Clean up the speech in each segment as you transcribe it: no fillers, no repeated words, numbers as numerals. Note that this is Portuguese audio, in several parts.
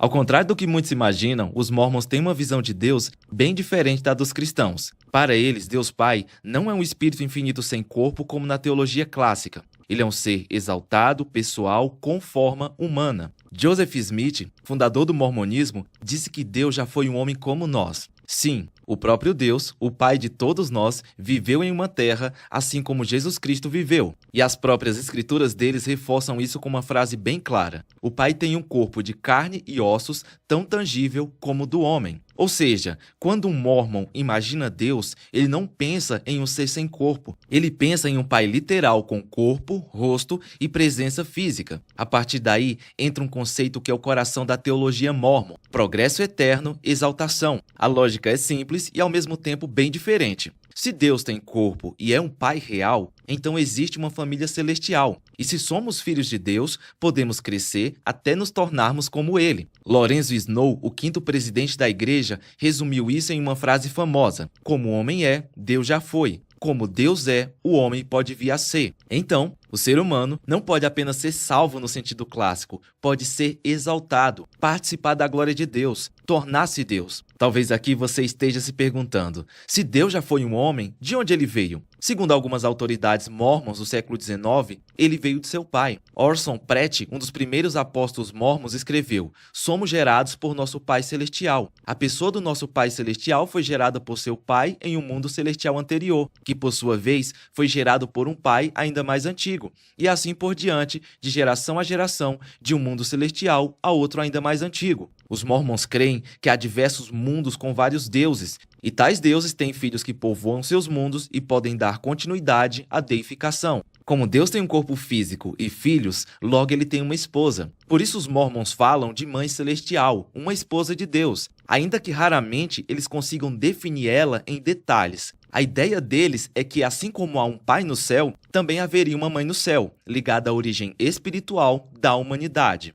Ao contrário do que muitos imaginam, os Mormons têm uma visão de Deus bem diferente da dos cristãos. Para eles, Deus Pai não é um espírito infinito sem corpo como na teologia clássica. Ele é um ser exaltado, pessoal, com forma humana. Joseph Smith, fundador do mormonismo, disse que Deus já foi um homem como nós. Sim, o próprio Deus, o Pai de todos nós, viveu em uma terra assim como Jesus Cristo viveu. E as próprias escrituras deles reforçam isso com uma frase bem clara. O Pai tem um corpo de carne e ossos tão tangível como o do homem. Ou seja, quando um Mormon imagina Deus, ele não pensa em um ser sem corpo. Ele pensa em um Pai literal com corpo, rosto e presença física. A partir daí, entra um conceito que é o coração da teologia Mormon: progresso eterno, exaltação. A lógica é simples e ao mesmo tempo bem diferente. Se Deus tem corpo e é um Pai real, então existe uma família celestial. E se somos filhos de Deus, podemos crescer até nos tornarmos como Ele. Lorenzo Snow, o quinto presidente da igreja, resumiu isso em uma frase famosa: como o homem é, Deus já foi. Como Deus é, o homem pode vir a ser. Então, o ser humano não pode apenas ser salvo no sentido clássico, pode ser exaltado, participar da glória de Deus, tornar-se Deus. Talvez aqui você esteja se perguntando: se Deus já foi um homem, de onde ele veio? Segundo algumas autoridades mormons do século XIX, ele veio de seu pai. Orson Pratt, um dos primeiros apóstolos mormons, escreveu: somos gerados por nosso Pai Celestial. A pessoa do nosso Pai Celestial foi gerada por seu pai em um mundo celestial anterior, que por sua vez foi gerado por um pai ainda mais antigo, e assim por diante, de geração a geração, de um mundo celestial a outro ainda mais antigo. Os mormons creem que há diversos mundos com vários deuses, e tais deuses têm filhos que povoam seus mundos e podem dar continuidade à deificação. Como Deus tem um corpo físico e filhos, logo ele tem uma esposa. Por isso os mormons falam de mãe celestial, uma esposa de Deus, ainda que raramente eles consigam definir ela em detalhes. A ideia deles é que, assim como há um pai no céu, também haveria uma mãe no céu, ligada à origem espiritual da humanidade.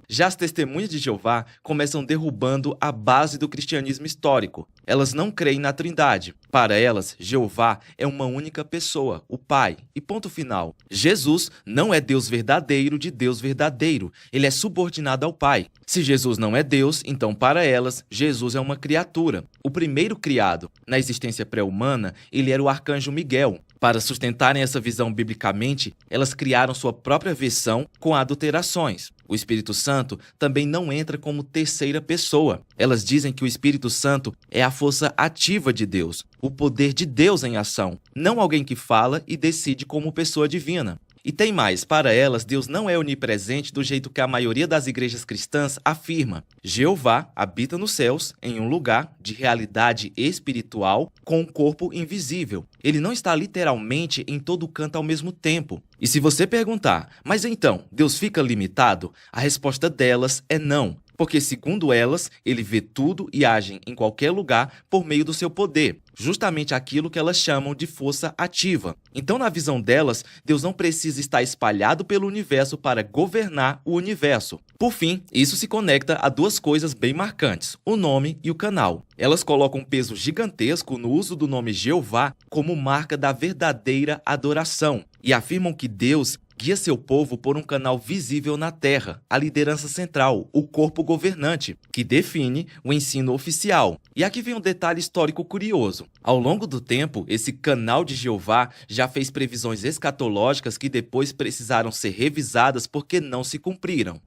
Já as testemunhas de Jeová começam derrubando a base do cristianismo histórico. Elas não creem na Trindade. Para elas, Jeová é uma única pessoa, o Pai, e ponto final. Jesus não é Deus verdadeiro de Deus verdadeiro. Ele é subordinado ao Pai. Se Jesus não é Deus, então para elas, Jesus é uma criatura, o primeiro criado. Na existência pré-humana, ele era o arcanjo Miguel. Para sustentarem essa visão biblicamente, elas criaram sua própria versão com adulterações. O Espírito Santo também não entra como terceira pessoa. Elas dizem que o Espírito Santo é a força ativa de Deus, o poder de Deus em ação, não alguém que fala e decide como pessoa divina. E tem mais, para elas, Deus não é onipresente do jeito que a maioria das igrejas cristãs afirma. Jeová habita nos céus, em um lugar de realidade espiritual, com um corpo invisível. Ele não está literalmente em todo canto ao mesmo tempo. E se você perguntar, mas então, Deus fica limitado? A resposta delas é não. Porque, segundo elas, ele vê tudo e age em qualquer lugar por meio do seu poder, justamente aquilo que elas chamam de força ativa. Então, na visão delas, Deus não precisa estar espalhado pelo universo para governar o universo. Por fim, isso se conecta a duas coisas bem marcantes: o nome e o canal. Elas colocam um peso gigantesco no uso do nome Jeová como marca da verdadeira adoração e afirmam que Deus guia seu povo por um canal visível na terra, a liderança central, o corpo governante, que define o ensino oficial. E aqui vem um detalhe histórico curioso. Ao longo do tempo, esse canal de Jeová já fez previsões escatológicas que depois precisaram ser revisadas porque não se cumpriram.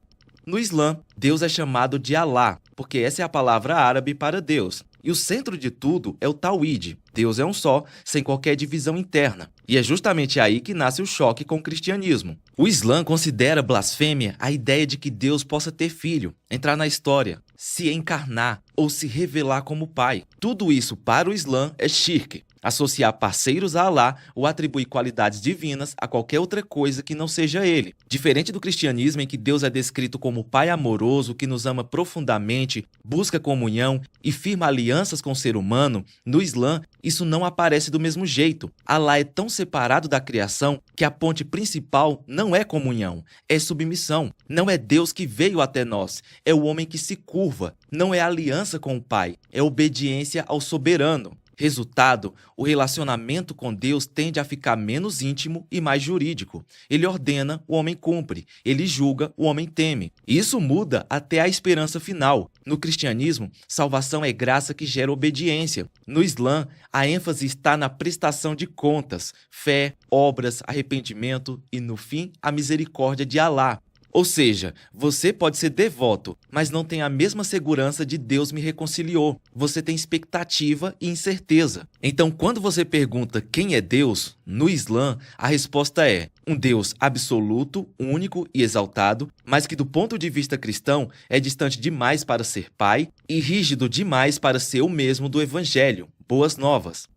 No Islã, Deus é chamado de Alá, porque essa é a palavra árabe para Deus. E o centro de tudo é o Tawhid. Deus é um só, sem qualquer divisão interna. E é justamente aí que nasce o choque com o cristianismo. O Islã considera blasfêmia a ideia de que Deus possa ter filho, entrar na história, se encarnar ou se revelar como pai. Tudo isso para o Islã é shirk. Associar parceiros a Alá ou atribuir qualidades divinas a qualquer outra coisa que não seja ele. Diferente do cristianismo, em que Deus é descrito como Pai amoroso, que nos ama profundamente, busca comunhão e firma alianças com o ser humano, no Islã isso não aparece do mesmo jeito. Alá é tão separado da criação que a ponte principal não é comunhão, é submissão. Não é Deus que veio até nós, é o homem que se curva. Não é aliança com o Pai, é obediência ao soberano. Resultado, o relacionamento com Deus tende a ficar menos íntimo e mais jurídico. Ele ordena, o homem cumpre. Ele julga, o homem teme. E isso muda até a esperança final. No cristianismo, salvação é graça que gera obediência. No Islã, a ênfase está na prestação de contas, fé, obras, arrependimento e, no fim, a misericórdia de Alá. Ou seja, você pode ser devoto, mas não tem a mesma segurança de Deus me reconciliou. Você tem expectativa e incerteza. Então, quando você pergunta quem é Deus, no Islã, a resposta é um Deus absoluto, único e exaltado, mas que do ponto de vista cristão é distante demais para ser pai e rígido demais para ser o mesmo do Evangelho. Boas novas.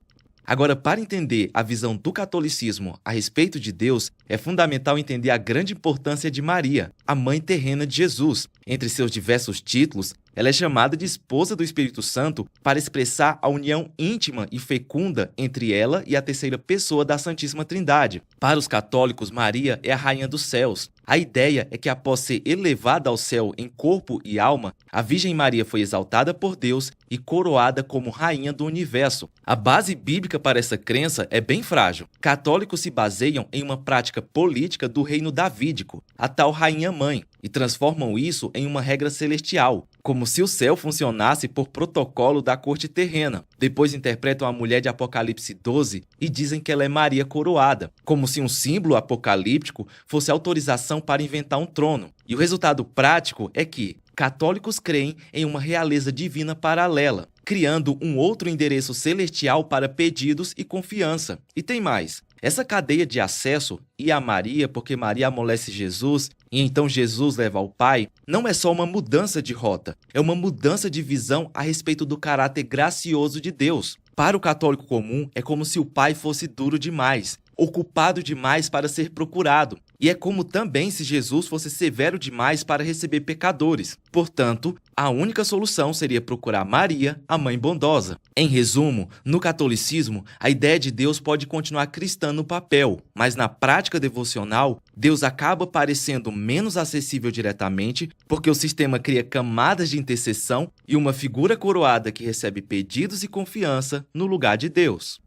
Agora, para entender a visão do catolicismo a respeito de Deus, é fundamental entender a grande importância de Maria, a mãe terrena de Jesus. Entre seus diversos títulos, ela é chamada de esposa do Espírito Santo para expressar a união íntima e fecunda entre ela e a terceira pessoa da Santíssima Trindade. Para os católicos, Maria é a rainha dos céus. A ideia é que após ser elevada ao céu em corpo e alma, a Virgem Maria foi exaltada por Deus e coroada como rainha do universo. A base bíblica para essa crença é bem frágil. Católicos se baseiam em uma prática política do reino davídico, a tal rainha-mãe, e transformam isso em uma regra celestial, como se o céu funcionasse por protocolo da corte terrena. Depois interpretam a mulher de Apocalipse 12 e dizem que ela é Maria coroada, como se um símbolo apocalíptico fosse autorização para inventar um trono. E o resultado prático é que católicos creem em uma realeza divina paralela, criando um outro endereço celestial para pedidos e confiança. E tem mais. Essa cadeia de acesso, e a Maria, porque Maria amolece Jesus, e então Jesus leva ao Pai, não é só uma mudança de rota, é uma mudança de visão a respeito do caráter gracioso de Deus. Para o católico comum, é como se o Pai fosse duro demais, ocupado demais para ser procurado. E é como também se Jesus fosse severo demais para receber pecadores. Portanto, a única solução seria procurar Maria, a mãe bondosa. Em resumo, no catolicismo, a ideia de Deus pode continuar cristã no papel, mas na prática devocional, Deus acaba parecendo menos acessível diretamente, porque o sistema cria camadas de intercessão e uma figura coroada que recebe pedidos e confiança no lugar de Deus.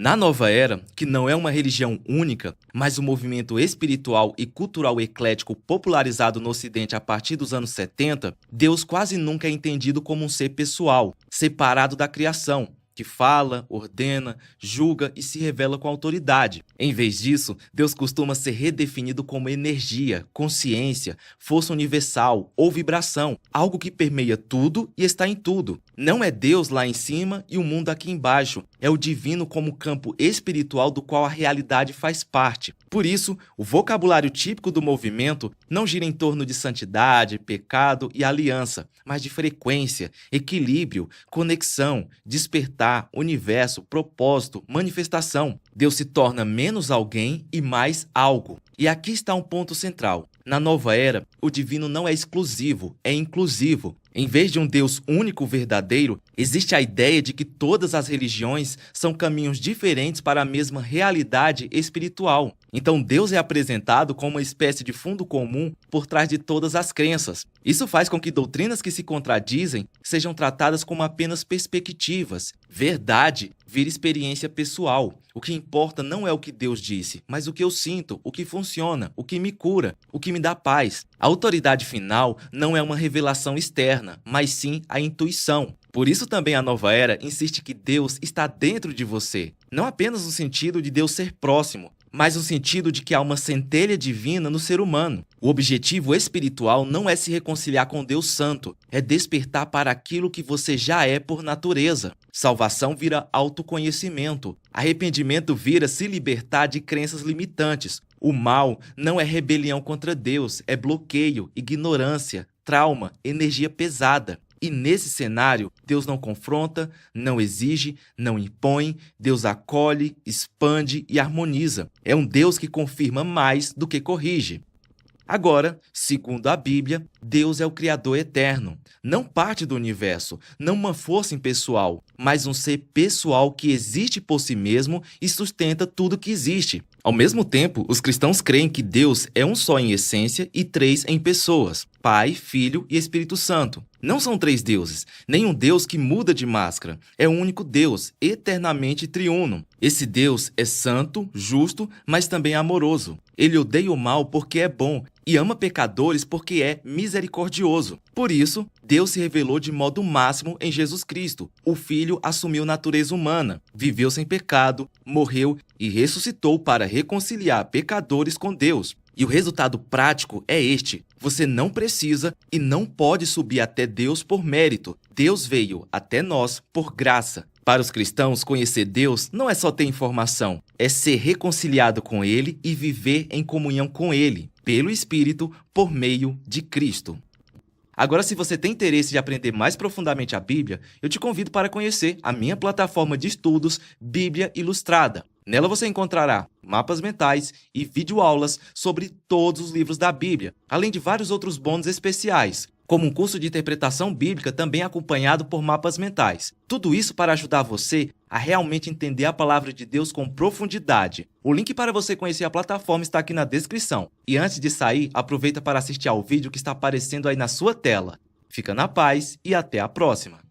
Na Nova Era, que não é uma religião única, mas um movimento espiritual e cultural eclético popularizado no Ocidente a partir dos anos 70, Deus quase nunca é entendido como um ser pessoal, separado da criação, que fala, ordena, julga e se revela com autoridade. Em vez disso, Deus costuma ser redefinido como energia, consciência, força universal ou vibração, algo que permeia tudo e está em tudo. Não é Deus lá em cima e o mundo aqui embaixo, é o divino como campo espiritual do qual a realidade faz parte. Por isso, o vocabulário típico do movimento não gira em torno de santidade, pecado e aliança, mas de frequência, equilíbrio, conexão, despertar, universo, propósito, manifestação. Deus se torna menos alguém e mais algo. E aqui está um ponto central. Na Nova Era, o divino não é exclusivo, é inclusivo. Em vez de um Deus único verdadeiro, existe a ideia de que todas as religiões são caminhos diferentes para a mesma realidade espiritual. Então Deus é apresentado como uma espécie de fundo comum por trás de todas as crenças. Isso faz com que doutrinas que se contradizem sejam tratadas como apenas perspectivas. Verdade vira experiência pessoal. O que importa não é o que Deus disse, mas o que eu sinto, o que funciona, o que me cura, o que me dá paz. A autoridade final não é uma revelação externa, mas sim a intuição. Por isso também a Nova Era insiste que Deus está dentro de você, não apenas no sentido de Deus ser próximo, mas no sentido de que há uma centelha divina no ser humano. O objetivo espiritual não é se reconciliar com Deus Santo, é despertar para aquilo que você já é por natureza. Salvação vira autoconhecimento. Arrependimento vira se libertar de crenças limitantes. O mal não é rebelião contra Deus, é bloqueio, ignorância, trauma, energia pesada. E nesse cenário, Deus não confronta, não exige, não impõe, Deus acolhe, expande e harmoniza. É um Deus que confirma mais do que corrige. Agora, segundo a Bíblia, Deus é o Criador eterno, não parte do universo, não uma força impessoal, mas um ser pessoal que existe por si mesmo e sustenta tudo que existe. Ao mesmo tempo, os cristãos creem que Deus é um só em essência e três em pessoas: Pai, Filho e Espírito Santo. Não são três deuses, nem um Deus que muda de máscara. É um único Deus, eternamente triuno. Esse Deus é santo, justo, mas também amoroso. Ele odeia o mal porque é bom e ama pecadores porque é misericordioso. Por isso, Deus se revelou de modo máximo em Jesus Cristo. O Filho assumiu natureza humana, viveu sem pecado, morreu e ressuscitou para reconciliar pecadores com Deus. E o resultado prático é este: você não precisa e não pode subir até Deus por mérito. Deus veio até nós por graça. Para os cristãos, conhecer Deus não é só ter informação, é ser reconciliado com Ele e viver em comunhão com Ele, pelo Espírito, por meio de Cristo. Agora, se você tem interesse de aprender mais profundamente a Bíblia, eu te convido para conhecer a minha plataforma de estudos Bíblia Ilustrada. Nela você encontrará mapas mentais e videoaulas sobre todos os livros da Bíblia, além de vários outros bônus especiais, como um curso de interpretação bíblica também acompanhado por mapas mentais. Tudo isso para ajudar você a realmente entender a palavra de Deus com profundidade. O link para você conhecer a plataforma está aqui na descrição. E antes de sair, aproveita para assistir ao vídeo que está aparecendo aí na sua tela. Fica na paz e até a próxima!